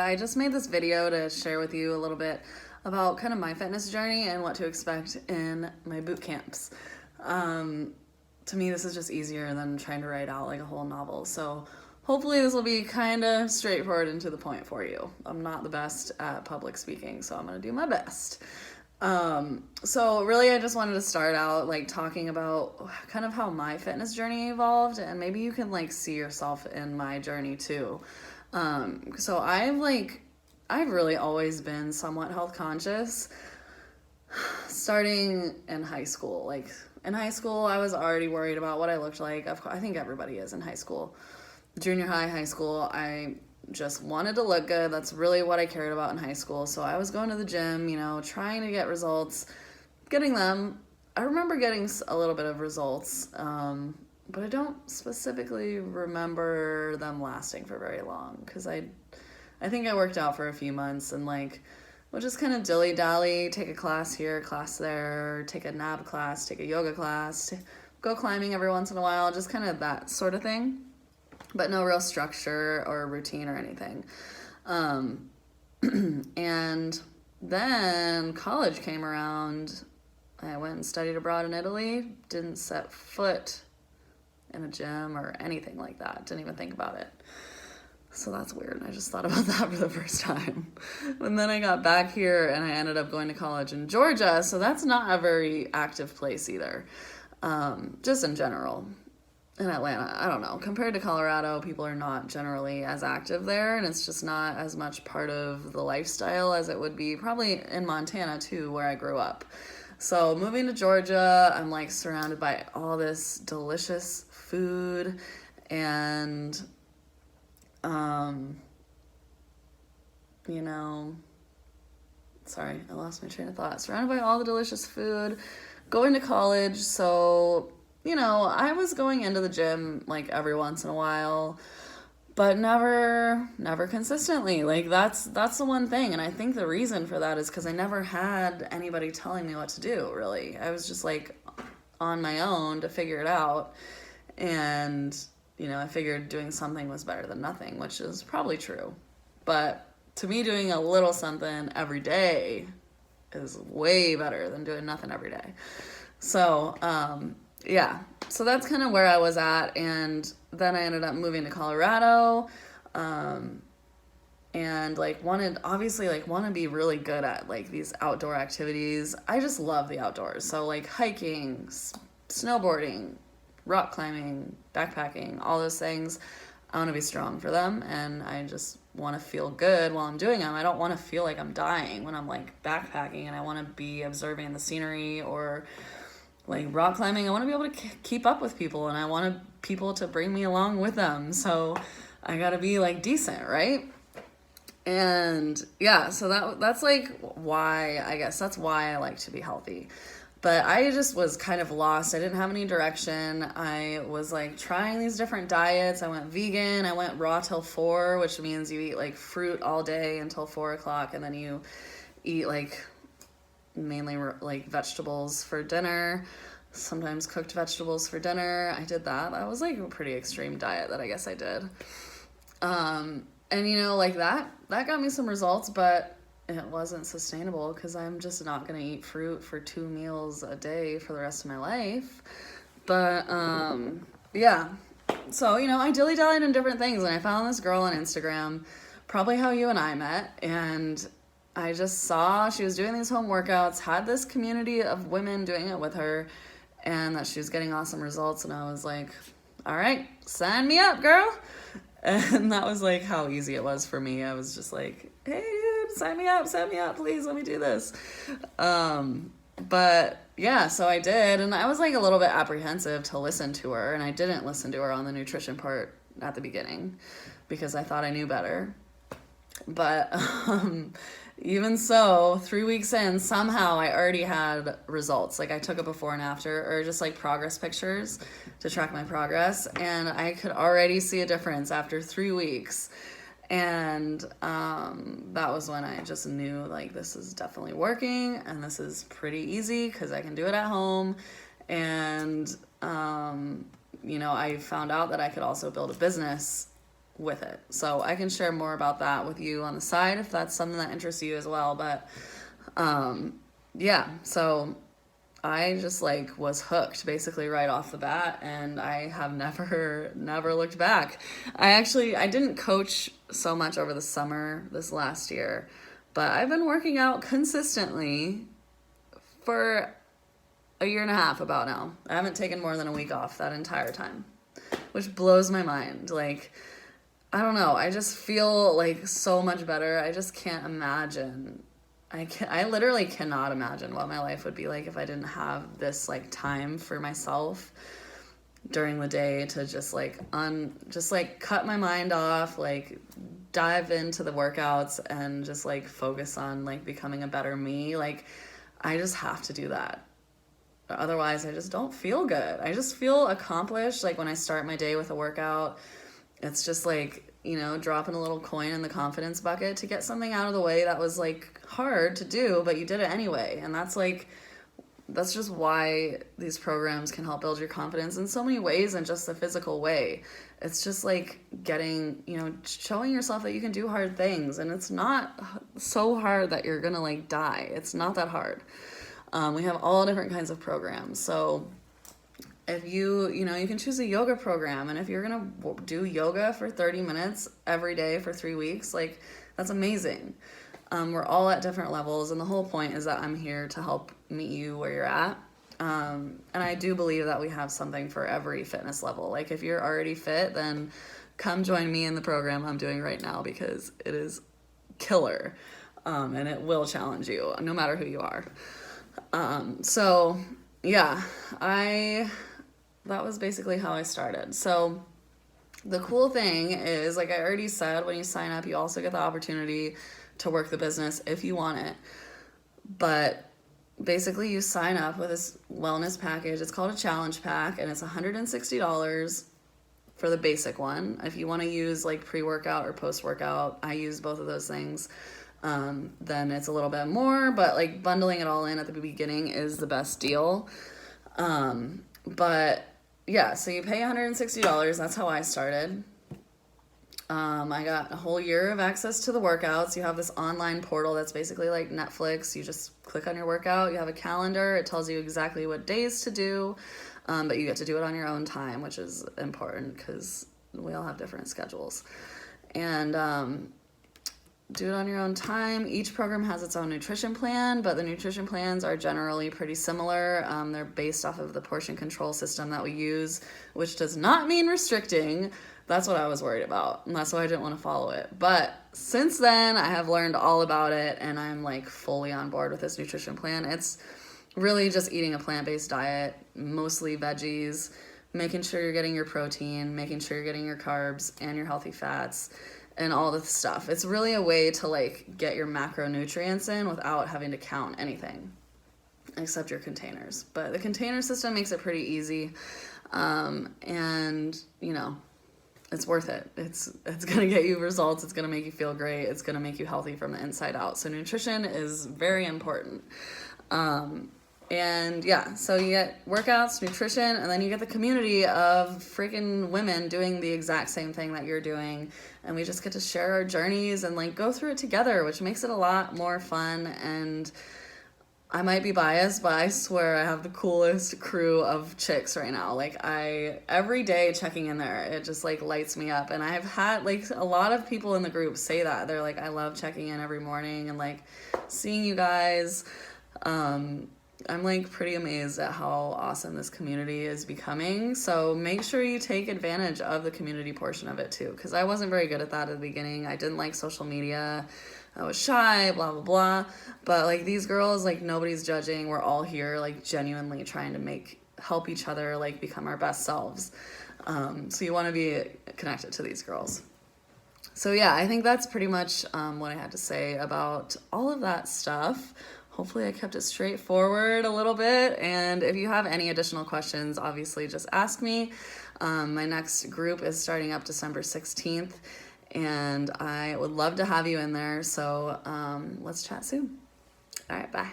I just made this video to share with you a little bit about kind of my fitness journey and what to expect in my boot camps. To me, this is just easier than trying to write out like a whole novel. So hopefully this will be kind of straightforward and to the point for you. I'm not the best at public speaking, so I'm going to do my best. So really I just wanted to start out like talking about kind of how my fitness journey evolved, and maybe you can like see yourself in my journey too. So I've really always been somewhat health conscious starting in high school. Like in high school, I was already worried about what I looked like. I think everybody is in high school. Junior high, high school, I just wanted to look good. That's really what I cared about in high school. So I was going to the gym, trying to get results, getting them. I remember getting a little bit of results, but I don't specifically remember them lasting for very long because I think I worked out for a few months and would just kind of dilly-dally, take a class here, class there, take a NAB class, take a yoga class, go climbing every once in a while, just kind of that sort of thing, but no real structure or routine or anything. And then college came around. I went and studied abroad in Italy, didn't set foot in a gym or anything like that. Didn't even think about it. So that's weird. I just thought about that for the first time. And then I got back here and I ended up going to college in Georgia. So that's not a very active place either. Just in general. In Atlanta, I don't know. Compared to Colorado, people are not generally as active there, and it's just not as much part of the lifestyle as it would be probably in Montana too, where I grew up. So moving to Georgia, I'm surrounded by all this delicious food and, sorry, I lost my train of thought. Surrounded by all the delicious food, going to college. So, I was going into the gym every once in a while, but never consistently. That's the one thing. And I think the reason for that is because I never had anybody telling me what to do, really. I was just on my own to figure it out. And, I figured doing something was better than nothing, which is probably true. But to me, doing a little something every day is way better than doing nothing every day. So, yeah, so that's kind of where I was at, and then I ended up moving to Colorado, and want to be really good at these outdoor activities. I just love the outdoors. So hiking, snowboarding, rock climbing, backpacking, all those things. I want to be strong for them, and I just want to feel good while I'm doing them. I don't want to feel like I'm dying when I'm backpacking, and I want to be observing the scenery, or rock climbing. I want to be able to keep up with people, and I want people to bring me along with them. So I got to be decent, right? And yeah, so that's why, I guess that's why I like to be healthy. But I just was kind of lost. I didn't have any direction. I was trying these different diets. I went vegan. I went raw till 4, which means you eat fruit all day until 4 o'clock, and then you eat mainly vegetables for dinner, sometimes cooked vegetables for dinner. I did that. That was a pretty extreme diet that I guess I did. And that got me some results, but it wasn't sustainable because I'm just not going to eat fruit for 2 meals a day for the rest of my life. But, yeah. So, I dilly-dallied in different things, and I found this girl on Instagram, probably how you and I met, and I just saw she was doing these home workouts, had this community of women doing it with her, and that she was getting awesome results. And I was like, all right, sign me up, girl. And that was how easy it was for me. I was just like, hey, dude, sign me up, please, let me do this. But yeah, so I did. And I was a little bit apprehensive to listen to her. And I didn't listen to her on the nutrition part at the beginning because I thought I knew better. But even so, 3 weeks in, somehow I already had results. I took a before and after, or just progress pictures to track my progress, and I could already see a difference after 3 weeks. And that was when I just knew this is definitely working, and this is pretty easy because I can do it at home. And I found out that I could also build a business with it. So I can share more about that with you on the side if that's something that interests you as well. But yeah, so I just like was hooked basically right off the bat, and I have never looked back. I didn't coach so much over the summer this last year, but I've been working out consistently for a year and a half about now. I haven't taken more than a week off that entire time, which blows my mind. Like, I don't know. I just feel like so much better. I just can't imagine. I literally cannot imagine what my life would be like if I didn't have this like time for myself during the day to just like cut my mind off, like dive into the workouts and just like focus on like becoming a better me. Like, I just have to do that. Otherwise, I just don't feel good. I just feel accomplished. Like when I start my day with a workout, it's just like, you know, dropping a little coin in the confidence bucket to get something out of the way that was like hard to do, but you did it anyway. And that's just why these programs can help build your confidence in so many ways and just the physical way. It's just like getting, you know, showing yourself that you can do hard things, and it's not so hard that you're gonna like die. It's not that hard. We have all different kinds of programs. So if you can choose a yoga program, and if you're going to do yoga for 30 minutes every day for 3 weeks, like that's amazing. We're all at different levels, and the whole point is that I'm here to help meet you where you're at. And I do believe that we have something for every fitness level. Like if you're already fit, then come join me in the program I'm doing right now, because it is killer. And it will challenge you no matter who you are. So yeah, that was basically how I started. So the cool thing is, like I already said, when you sign up, you also get the opportunity to work the business if you want it. But basically you sign up with this wellness package. It's called a challenge pack, and it's $160 for the basic one. If you want to use like pre-workout or post-workout, I use both of those things. Then it's a little bit more, but like bundling it all in at the beginning is the best deal. But yeah, so you pay $160. That's how I started. I got a whole year of access to the workouts. You have this online portal that's basically like Netflix. You just click on your workout. You have a calendar. It tells you exactly what days to do, but you get to do it on your own time, which is important because we all have different schedules. And do it on your own time. Each program has its own nutrition plan, but the nutrition plans are generally pretty similar. They're based off of the portion control system that we use, which does not mean restricting. That's what I was worried about, and that's why I didn't want to follow it. But since then, I have learned all about it, and I'm like fully on board with this nutrition plan. It's really just eating a plant-based diet, mostly veggies, making sure you're getting your protein, making sure you're getting your carbs and your healthy fats, and all this stuff. It's really a way to like get your macronutrients in without having to count anything except your containers. But the container system makes it pretty easy. And you know, it's worth it. It's going to get you results. It's going to make you feel great. It's going to make you healthy from the inside out. So nutrition is very important. And yeah, so you get workouts, nutrition, and then you get the community of freaking women doing the exact same thing that you're doing. And we just get to share our journeys and like go through it together, which makes it a lot more fun. And I might be biased, but I swear I have the coolest crew of chicks right now. Like every day checking in there, it just like lights me up. And I've had like a lot of people in the group say that. They're like, I love checking in every morning and like seeing you guys. I'm like pretty amazed at how awesome this community is becoming. So make sure you take advantage of the community portion of it too, because I wasn't very good at that at the beginning. I didn't like social media. I was shy, blah, blah, blah. But like these girls, like nobody's judging. We're all here like genuinely trying to help each other like become our best selves. So you want to be connected to these girls. So yeah, I think that's pretty much what I had to say about all of that stuff. Hopefully I kept it straightforward a little bit. And if you have any additional questions, obviously just ask me. My next group is starting up December 16th. And I would love to have you in there. So let's chat soon. All right, bye.